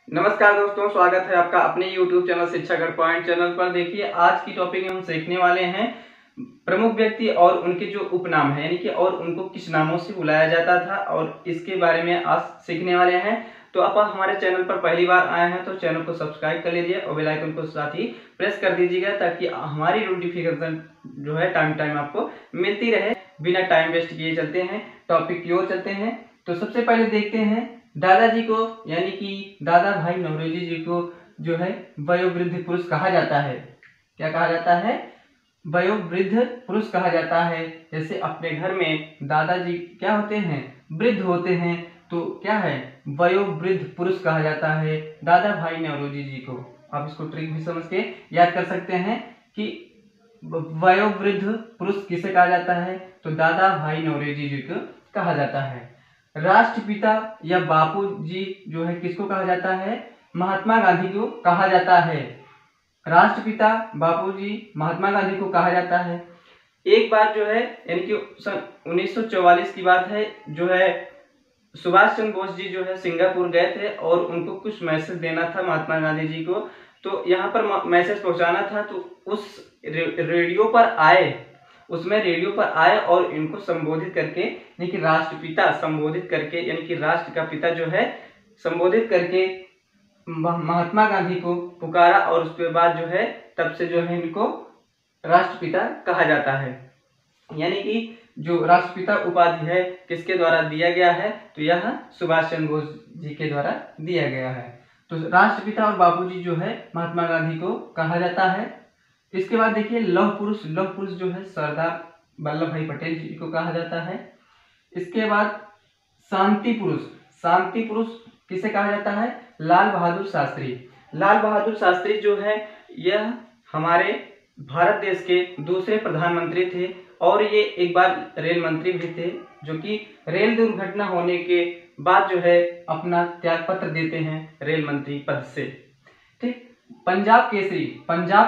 नमस्कार दोस्तों, स्वागत है आपका अपने YouTube चैनल शिक्षागढ़ पॉइंट चैनल पर। देखिए, आज की टॉपिक में हम सीखने वाले हैं प्रमुख व्यक्ति और उनके जो उपनाम है, यानी कि और उनको किस नामों से बुलाया जाता था, और इसके बारे में आज सीखने वाले हैं। तो आप हमारे चैनल पर पहली बार आए हैं तो चैनल को सब्सक्राइब कर लीजिए और बेल आइकन को साथ ही प्रेस कर दीजिएगा, ताकि हमारी नोटिफिकेशन जो है टाइम आपको मिलती रहे। बिना टाइम वेस्ट किए चलते हैं, टॉपिक की ओर चलते हैं। तो सबसे पहले देखते हैं दादाजी को, यानी कि दादा भाई नौरोजी जी को जो है वयोवृद्ध पुरुष कहा जाता है। क्या कहा जाता है? वयोवृद्ध पुरुष कहा जाता है। जैसे अपने घर में दादाजी क्या होते हैं? वृद्ध होते हैं, तो क्या है? वयोवृद्ध पुरुष कहा जाता है दादा भाई नौरोजी जी को। आप इसको ट्रिक भी समझ के याद कर सकते हैं कि वयोवृद्ध पुरुष किसे कहा जाता है, तो दादा भाई नौरोजी जी को कहा जाता है। राष्ट्रपिता या बापू जी जो है किसको कहा जाता है? महात्मा गांधी को कहा जाता है। राष्ट्रपिता बापूजी महात्मा गांधी को कहा जाता है। एक बार जो है, यानी कि सन 1944 की बात है, जो है सुभाष चंद्र बोस जी जो है सिंगापुर गए थे और उनको कुछ मैसेज देना था महात्मा गांधी जी को। तो यहाँ पर मैसेज पहुंचाना था, तो उस रेडियो पर आए, उसमें रेडियो पर आए और इनको संबोधित करके, यानी कि राष्ट्रपिता संबोधित करके, यानी कि राष्ट्र का पिता जो है संबोधित करके महात्मा गांधी को पुकारा, और उसके बाद जो है तब से जो है इनको राष्ट्रपिता कहा जाता है। यानी कि जो राष्ट्रपिता उपाधि है किसके द्वारा दिया गया है, तो यह सुभाष चंद्र बोस जी के द्वारा दिया गया है। तो राष्ट्रपिता और बापूजी जो है महात्मा गांधी को कहा जाता है। इसके बाद देखिए लौह पुरुष जो है सरदार वल्लभ भाई पटेल जी को कहा जाता है। इसके बाद शांति पुरुष किसे कहा जाता है? लाल बहादुर शास्त्री जो है यह हमारे भारत देश के दूसरे प्रधानमंत्री थे, और ये एक बार रेल मंत्री भी थे, जो कि रेल दुर्घटना होने के बाद जो है अपना त्याग पत्र देते हैं रेल मंत्री पद से। ठीक। पंजाब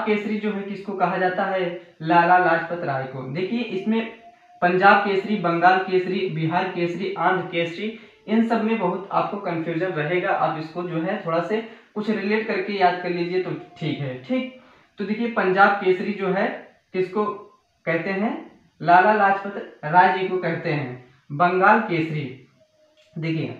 केसरी जो है किसको कहा जाता है? लाला लाजपत राय को। देखिए, इसमें पंजाब केसरी, बंगाल केसरी, बिहार केसरी, आंध्र केसरी, इन सब में बहुत आपको कंफ्यूजन रहेगा। आप इसको जो है थोड़ा से कुछ रिलेट करके याद कर लीजिए तो ठीक है। ठीक। तो देखिए, पंजाब केसरी जो है किसको कहते हैं? लाला लाजपत राय जी को कहते हैं। बंगाल केसरी, देखिए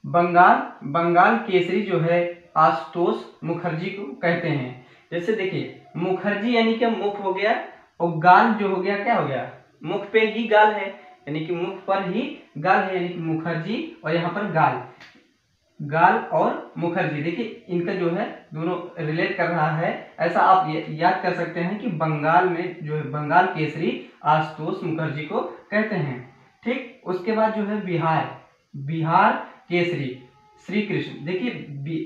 बंगाल केसरी जो है आशुतोष मुखर्जी को कहते हैं। जैसे देखिए, मुखर्जी यानी कि मुख हो गया, और गाल जो हो गया, क्या हो गया? मुख पे ही गाल है, यानी कि मुख पर ही गाल है, यानी कि मुखर्जी, और यहाँ पर गाल और मुखर्जी। देखिए, इनका जो है दोनों रिलेट कर रहा है। ऐसा आप याद कर सकते हैं कि बंगाल में जो है बंगाल केसरी आशुतोष मुखर्जी को कहते हैं। ठीक। उसके बाद जो है बिहार केसरी श्री कृष्ण। देखिए,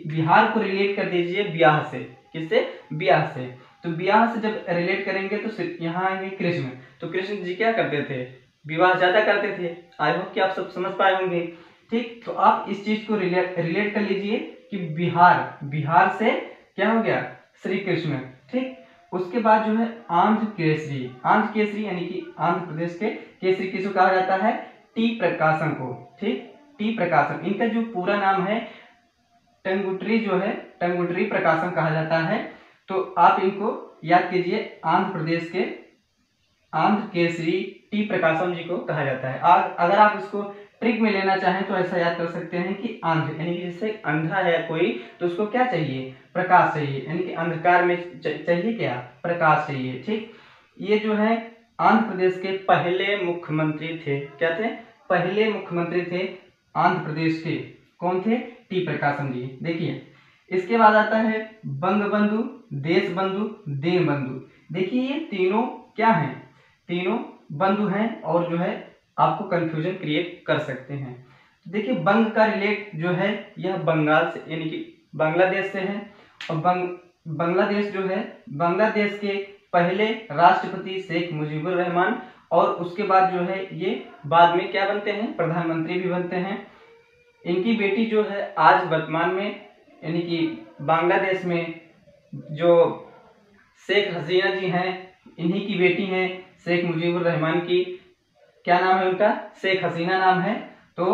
बिहार को रिलेट कर दीजिए ब्याह से। किससे? ब्याह से। तो ब्याह से जब रिलेट करेंगे तो यहाँ आएंगे कृष्ण। तो कृष्ण जी क्या करते थे? विवाह ज्यादा करते थे। आई होप कि आप सब समझ पाए होंगे। ठीक। तो आप इस चीज को रिलेट कर लीजिए कि बिहार से क्या हो गया? श्री कृष्ण। ठीक। उसके बाद जो है आंध्र केसरी यानी कि आंध्र प्रदेश के केसरी किसको कहा जाता है? टी प्रकाशम को। ठीक। टी प्रकाशम, इनका जो पूरा नाम है टंगुटरी प्रकाशम कहा जाता है। तो आप इनको याद कीजिए, आंध्र प्रदेश के आंध्र केसरी टी प्रकाशम जी को कहा जाता है। अगर आप इसको ट्रिक में लेना चाहें तो ऐसा याद कर सकते हैं कि आंध्र, यानी कि जैसे अंधा है कोई, तो उसको क्या चाहिए? प्रकाश चाहिए, यानी कि अंधकार में चाहिए क्या? प्रकाश चाहिए। ठीक। ये जो है आंध्र प्रदेश के पहले मुख्यमंत्री थे। क्या थे? पहले मुख्यमंत्री थे आंध्र प्रदेश के। कौन थे? टी प्रकाशम जी। देखिए, इसके बाद आता है बंगबंधु, देशबंधु, दीनबंधु। देखिए, ये तीनों क्या हैं? तीनों बंधु हैं, और जो है आपको कंफ्यूजन क्रिएट कर सकते हैं। देखिए, बंग का रिलेट जो है यह बंगाल से, यानी कि बांग्लादेश से है, और बांग्लादेश जो है बांग्लादेश के पहले राष्ट्रपति शेख मुजीबुर रहमान, और उसके बाद जो है ये बाद में क्या बनते हैं? प्रधानमंत्री भी बनते हैं। इनकी बेटी जो है आज वर्तमान में, यानी कि बांग्लादेश में जो शेख हसीना जी हैं, इन्हीं की बेटी हैं शेख मुजीबुर रहमान की। क्या नाम है उनका? शेख हसीना नाम है। तो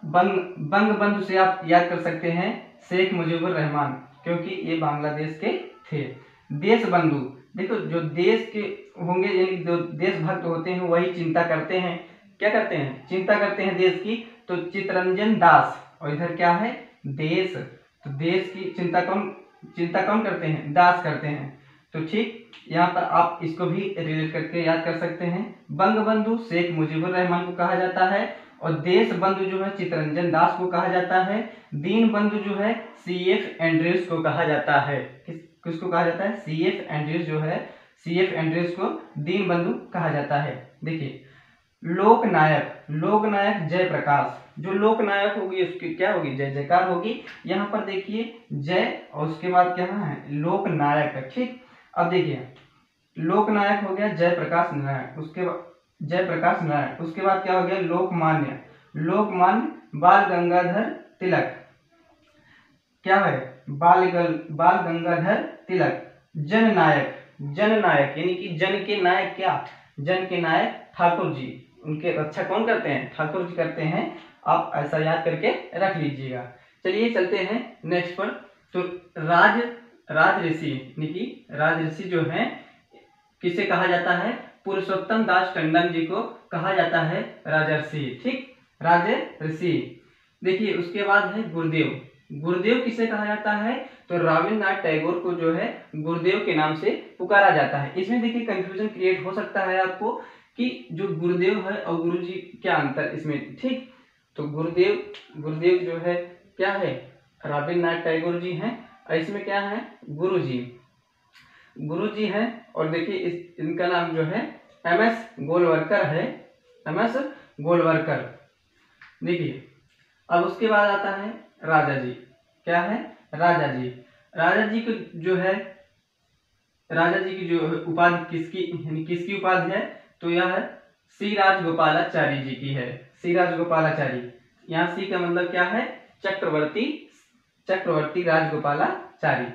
बंग बंधु से आप याद कर सकते हैं शेख मुजीबुर रहमान, क्योंकि ये बांग्लादेश के थे। देश बंधु, देखो जो देश के होंगे यानी जो देशभक्त होते हैं वही चिंता करते हैं, क्या करते हैं, चिंता करते हैं देश की। तो चित्तरंजन दास, और इधर क्या है, देश, तो देश की चिंता कौन करते हैं, दास करते हैं। तो ठीक, यहाँ पर आप इसको भी रिलेट करके याद कर सकते हैं। बंग बंधु शेख मुजीबुर रहमान को कहा जाता है, और देश बंधु जो है चित्तरंजन दास को कहा जाता है। दीन बंधु जो है CF एंड्रयूज को कहा जाता है। किसको कहा जाता है, CF एंड्रयूज जो है, CF एंड्रयूज को दीन बंधु कहा जाता है। देखिए लोकनायक जयप्रकाश, जो लोकनायक होगी उसकी क्या होगी, जय जयकार होगी। यहाँ पर देखिए जय और उसके बाद क्या है, लोकनायक। ठीक, अब देखिए लोकनायक हो गया जयप्रकाश नारायण, उसके बाद जयप्रकाश नारायण, उसके बाद क्या हो गया, लोकमान्य बाल गंगाधर तिलक, क्या है, बाल गंगाधर तिलक। जननायक यानी कि जन के नायक, क्या, जन के नायक ठाकुर जी, उनके रक्षा कौन करते हैं, ठाकुर जी करते हैं। आप ऐसा याद करके रख लीजिएगा। चलिए चलते हैं नेक्स्ट पर। तो राजऋषि यानी कि राजऋषि जो है किसे कहा जाता है, पुरुषोत्तम दास टंडन जी को कहा जाता है राजर्षि। ठीक, राजऋषि। देखिए उसके बाद है गुरुदेव किसे कहा जाता है, तो रविन्द्रनाथ टैगोर को जो है गुरुदेव के नाम से पुकारा जाता है। इसमें देखिए कंफ्यूजन क्रिएट हो सकता है आपको कि जो गुरुदेव है और गुरुजी क्या अंतर इसमें। ठीक, तो गुरुदेव जो है क्या है, रविन्द्रनाथ टैगोर जी हैं, और इसमें क्या है, गुरुजी हैं। और देखिए इनका नाम जो है MS गोलवलकर है, MS गोलवलकर। देखिए अब उसके बाद आता है राजा जी, क्या है, राजा जी को जो है, राजा जी की जो उपाधि किसकी उपाधि है, तो यह श्री राजगोपालाचारी जी की है, श्री राजगोपालाचारी। यहाँ सी का मतलब क्या है, चक्रवर्ती राजगोपालाचारी।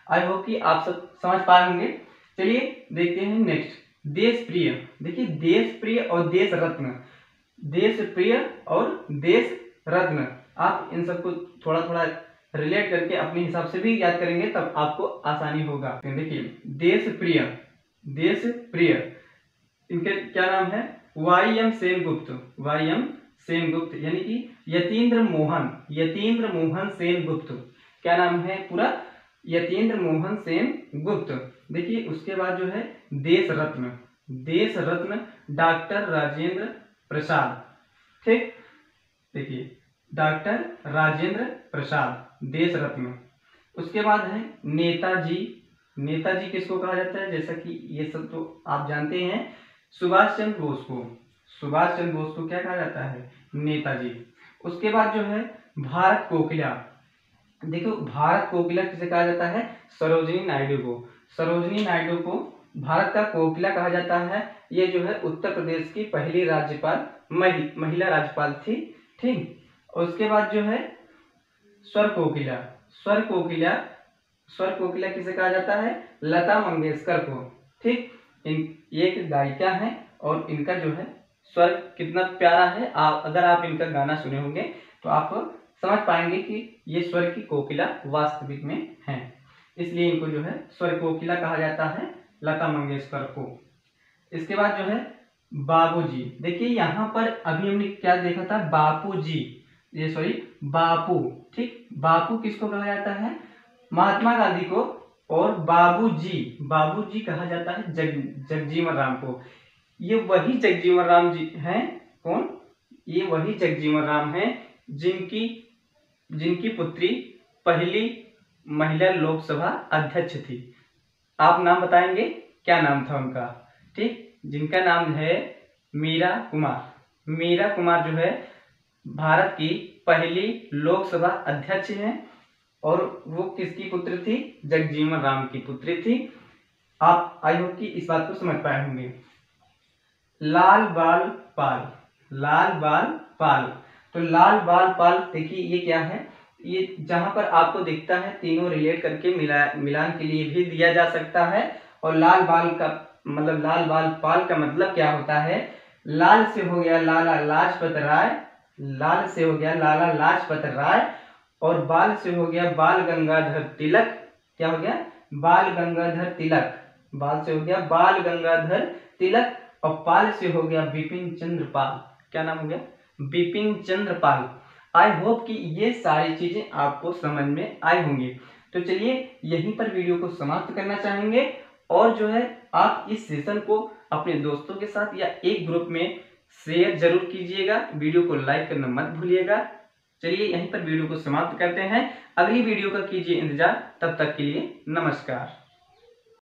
आई होप कि आप सब समझ पाए होंगे। चलिए देखते हैं नेक्स्ट, देशप्रिय। देखिए देशप्रिय और देश रत्न, आप इन सबको थोड़ा थोड़ा रिलेट करके अपने हिसाब से भी याद करेंगे तब आपको आसानी होगा। देखिए देशप्रिय इनके क्या नाम है, YM सेनगुप्त यानी कि यतीन्द्र मोहन सेनगुप्त, क्या नाम है पूरा, यतीन्द्र मोहन सेनगुप्त। देखिए उसके बाद जो है देश रत्न डॉक्टर राजेंद्र प्रसाद। ठीक, देखिए डॉक्टर राजेंद्र प्रसाद, देश रत्न। उसके बाद है नेताजी किसको कहा जाता है, जैसा कि ये सब तो आप जानते हैं। सुभाष चंद्र बोस को क्या कहा जाता है, नेताजी। उसके बाद जो है भारत कोकिला, देखो भारत कोकिला किसे कहा जाता है, सरोजिनी नायडू को भारत का कोकिला कहा जाता है। ये जो है उत्तर प्रदेश की पहली राज्यपाल, महिला राज्यपाल थी। ठीक, और उसके बाद जो है स्वर कोकिला किसे कहा जाता है, लता मंगेशकर को। ठीक, ये एक गायिका है और इनका जो है स्वर कितना प्यारा है। अगर आप इनका गाना सुने होंगे तो आप समझ पाएंगे कि ये स्वर की कोकिला वास्तविक में है, इसलिए इनको जो है स्वर कोकिला कहा जाता है, लता मंगेशकर को। इसके बाद जो है बाबूजी। देखिए यहाँ पर अभी हमने क्या देखा था, बापू। ठीक, बापू किसको कहा जाता है, महात्मा गांधी को। और बाबूजी कहा जाता है जगजीवन राम को। ये वही जगजीवन राम जी हैं, कौन, ये वही जगजीवन राम हैं जिनकी पुत्री पहली महिला लोकसभा अध्यक्ष थी। आप नाम बताएंगे, क्या नाम था उनका। ठीक, जिनका नाम है मीरा कुमार जो है भारत की पहली लोकसभा अध्यक्ष हैं, और वो किसकी पुत्री थी, जगजीवन राम की पुत्री थी। आप आई होप कि इस बात को समझ पाए होंगे। लाल बाल पाल, तो लाल बाल पाल देखिए ये क्या है, ये जहां पर आपको दिखता है तीनों रिलेट करके मिलान के लिए भी दिया जा सकता है। और लाल बाल पाल का मतलब क्या होता है, लाल से हो गया लाला लाजपत राय, लाल से हो गया लाला लाजपत राय, और बाल से हो गया बाल गंगाधर तिलक। क्या हो गया? बाल गंगाधर तिलक। बाल से हो गया बाल गंगाधर तिलक, और पाल से हो गया बिपिन चंद्र पाल। क्या नाम हो गया? बिपिन चंद्र पाल। आई होप कि ये सारी चीजें आपको समझ में आई होंगी। तो चलिए यहीं पर वीडियो को समाप्त करना चाहेंगे, और जो है आप इस सेशन को अपने दोस्तों के साथ या एक ग्रुप में शेयर जरूर कीजिएगा। वीडियो को लाइक करना मत भूलिएगा। चलिए यहीं पर वीडियो को समाप्त करते हैं। अगली वीडियो का कीजिए इंतजार। तब तक के लिए नमस्कार।